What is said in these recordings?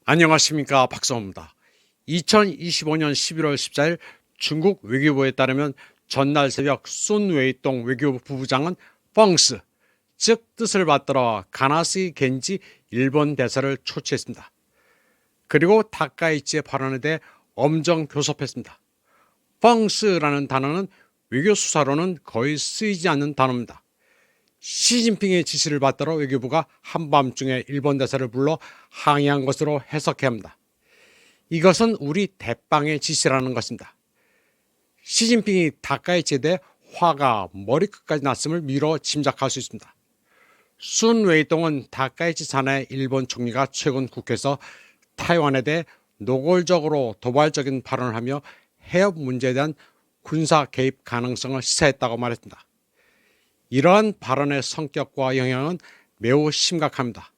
안녕하십니까, 박성호입니다. 2025년 11월 14일 중국 외교부에 따르면 전날 새벽 순 웨이똥 외교부 부부장은 펑스, 즉 뜻을 받들어 가나스이 겐지 일본 대사를 초치했습니다. 그리고 다카이치의 발언에 대해 엄정 교섭했습니다. 펑스라는 단어는 외교 수사로는 거의 쓰이지 않는 단어입니다. 시진핑의 지시를 받들어 외교부가 한밤중에 일본 대사를 불러 항의한 것으로 해석해야 합니다. 이것은 우리 대빵의 지시라는 것입니다. 시진핑이 다카이치에 대해 화가 머리끝까지 났음을 미뤄 짐작할 수 있습니다. 순 웨이동은 다카이치 산하의 일본 총리가 최근 국회에서 타이완에 대해 노골적으로 도발적인 발언을 하며 해협 문제에 대한 군사 개입 가능성을 시사했다고 말했습니다. 이러한 발언의 성격과 영향은 매우 심각합니다.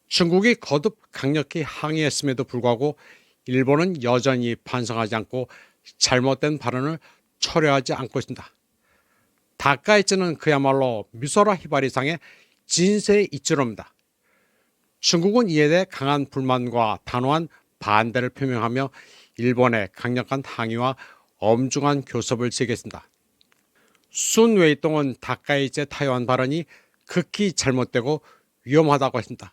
중국이 거듭 강력히 항의했음에도 불구하고 일본은 여전히 반성하지 않고 잘못된 발언을 철회하지 않고 있습니다. 다카이치는 그야말로 미소라 히바리상의 진세의 이치로입니다. 중국은 이에 대해 강한 불만과 단호한 반대를 표명하며 일본의 강력한 항의와 엄중한 교섭을 제기했습니다. 순 웨이똥은 다카이치의 타이완 발언이 극히 잘못되고 위험하다고 했습니다.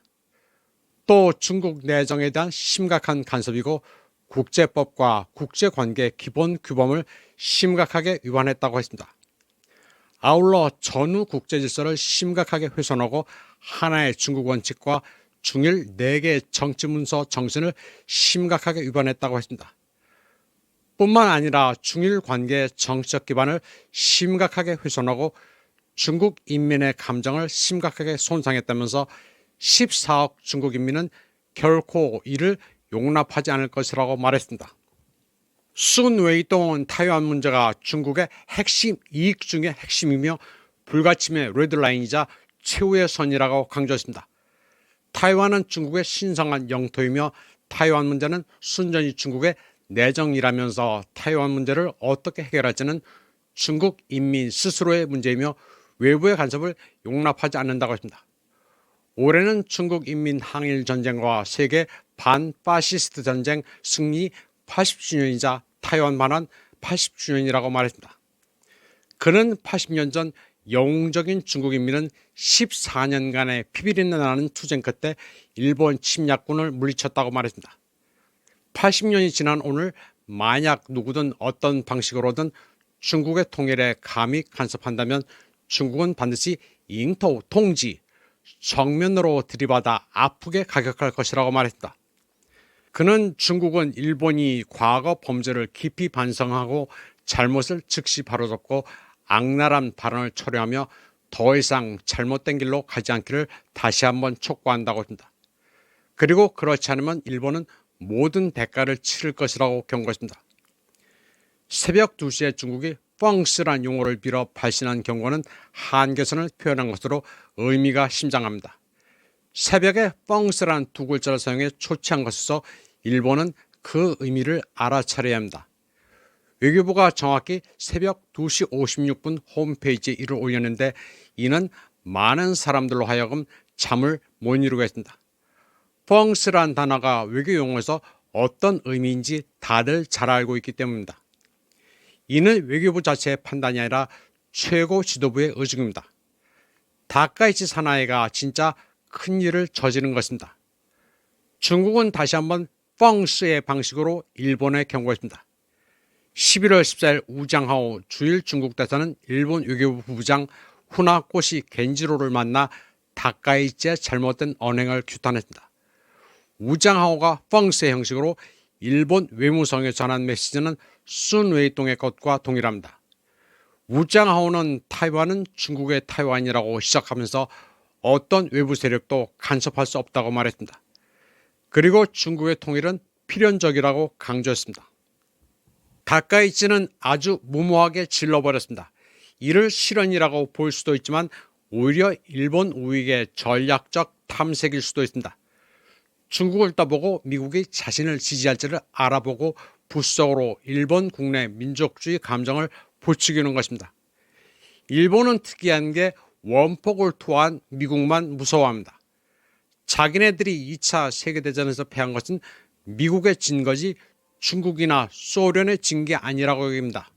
또 중국 내정에 대한 심각한 간섭이고 국제법과 국제관계 기본 규범을 심각하게 위반했다고 했습니다. 아울러 전후 국제질서를 심각하게 훼손하고 하나의 중국 원칙과 중일 4개 정치문서 정신을 심각하게 위반했다고 했습니다. 뿐만 아니라 중일 관계의 정치적 기반을 심각하게 훼손하고 중국 인민의 감정을 심각하게 손상했다면서 14억 중국 인민은 결코 이를 용납하지 않을 것이라고 말했습니다. 순 웨이똥은 타이완 문제가 중국의 핵심 이익 중의 핵심이며 불가침의 레드라인이자 최후의 선이라고 강조했습니다. 타이완은 중국의 신성한 영토이며 타이완 문제는 순전히 중국의 내정이라면서 타이완 문제를 어떻게 해결할지는 중국 인민 스스로의 문제이며 외부의 간섭을 용납하지 않는다고 했습니다. 올해는 중국 인민 항일 전쟁과 세계 반파시스트 전쟁 승리 80주년이자 타이완 반환 80주년이라고 말했습니다. 그는 80년 전 영웅적인 중국 인민은 14년간의 피비린내 나는 투쟁 끝에 일본 침략군을 물리쳤다고 말했습니다. 80년이 지난 오늘 만약 누구든 어떤 방식으로든 중국의 통일에 감히 간섭한다면 중국은 반드시 잉토 통지 정면으로 들이받아 아프게 가격할 것이라고 말했다. 그는 중국은 일본이 과거 범죄를 깊이 반성하고 잘못을 즉시 바로잡고 악랄한 발언을 철회하며 더 이상 잘못된 길로 가지 않기를 다시 한번 촉구한다고 합니다. 그리고 그렇지 않으면 일본은 모든 대가를 치를 것이라고 경고했습니다. 새벽 2시에 중국이 펑스란 용어를 빌어 발신한 경고는 한계선을 표현한 것으로 의미가 심장합니다. 새벽에 펑스란 두 글자를 사용해 초치한 것에서 일본은 그 의미를 알아차려야 합니다. 외교부가 정확히 새벽 2시 56분 홈페이지에 이를 올렸는데 이는 많은 사람들로 하여금 잠을 못 이루게 했습니다. 펑스란 단어가 외교 용어에서 어떤 의미인지 다들 잘 알고 있기 때문입니다. 이는 외교부 자체의 판단이 아니라 최고 지도부의 의중입니다. 다카이치 사나이가 진짜 큰 일을 저지른 것입니다. 중국은 다시 한번 펑스의 방식으로 일본에 경고했습니다. 11월 14일 우장하오 주일 중국 대사는 일본 외교부 부부장 후나코시 겐지로를 만나 다카이치의 잘못된 언행을 규탄했습니다. 우장하오가 펑스의 형식으로 일본 외무성에 전한 메시지는 순 웨이똥의 것과 동일합니다. 우장하오는 타이완은 중국의 타이완이라고 시작하면서 어떤 외부 세력도 간섭할 수 없다고 말했습니다. 그리고 중국의 통일은 필연적이라고 강조했습니다. 다카이치는 아주 무모하게 질러버렸습니다. 이를 실언이라고 볼 수도 있지만 오히려 일본 우익의 전략적 탐색일 수도 있습니다. 중국을 떠보고 미국이 자신을 지지할지를 알아보고 부수적으로 일본 국내 민족주의 감정을 부추기는 것입니다. 일본은 특이한 게 원폭을 토한 미국만 무서워합니다. 자기네들이 2차 세계대전에서 패한 것은 미국의 진 거지 중국이나 소련의 진 게 아니라고 여깁니다.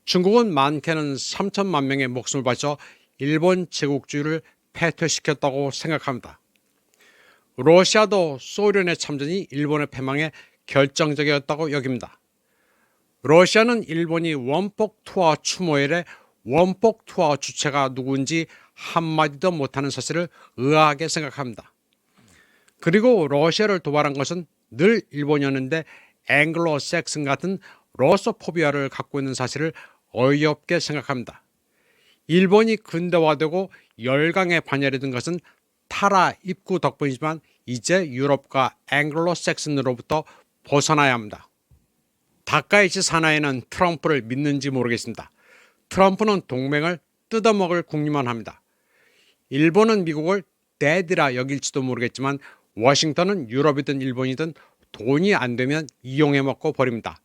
중국은 많게는 3천만 명의 목숨을 바쳐 일본 제국주의를 패퇴시켰다고 생각합니다. 러시아도 소련의 참전이 일본의 패망에 결정적이었다고 여깁니다. 러시아는 일본이 원폭 투하 추모일에 원폭 투하 주체가 누구인지 한마디도 못하는 사실을 의아하게 생각합니다. 그리고 러시아를 도발한 것은 늘 일본이었는데 앵글로 섹슨 같은 러소포비아를 갖고 있는 사실을 어이없게 생각합니다. 일본이 근대화되고 열강에 반열이 든 것은 타라 입구 덕분이지만 이제 유럽과 앵글로 섹슨으로부터 벗어나야 합니다. 다카이치 사나이는 트럼프를 믿는지 모르겠습니다. 트럼프는 동맹을 뜯어먹을 궁리만 합니다. 일본은 미국을 대디라 여길지도 모르겠지만 워싱턴은 유럽이든 일본이든 돈이 안 되면 이용해 먹고 버립니다.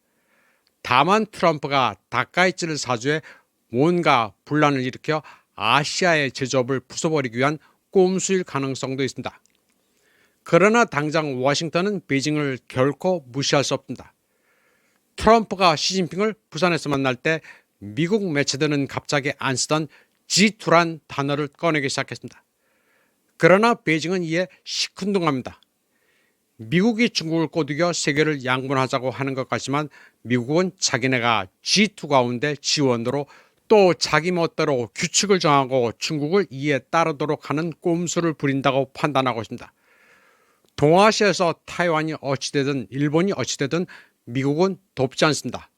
다만 트럼프가 다카이치를 사주해 뭔가 분란을 일으켜 아시아의 제조업을 부숴버리기 위한 꼼수일 가능성도 있습니다. 그러나 당장 워싱턴은 베이징을 결코 무시할 수 없습니다. 트럼프가 시진핑을 부산에서 만날 때 미국 매체들은 갑자기 안 쓰던 G2란 단어를 꺼내기 시작했습니다. 그러나 베이징은 이에 시큰둥합니다. 미국이 중국을 꼬드겨 세계를 양분하자고 하는 것 같지만 미국은 자기네가 G2 가운데 G1으로 또 자기 멋대로 규칙을 정하고 중국을 이에 따르도록 하는 꼼수를 부린다고 판단하고 있습니다. 동아시아에서 타이완이 어찌되든 일본이 어찌되든 미국은 돕지 않습니다.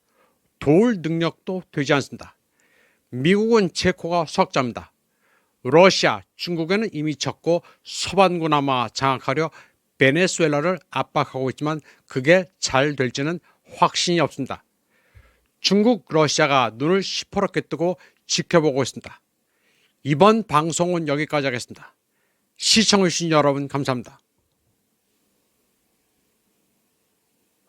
도울 능력도 되지 않습니다. 미국은 체코가 석자입니다. 러시아, 중국에는 이미 졌고 서반구나마 장악하려 베네수엘라를 압박하고 있지만 그게 잘 될지는 확신이 없습니다. 중국, 러시아가 눈을 시퍼렇게 뜨고 지켜보고 있습니다. 이번 방송은 여기까지 하겠습니다. 시청해주신 여러분 감사합니다.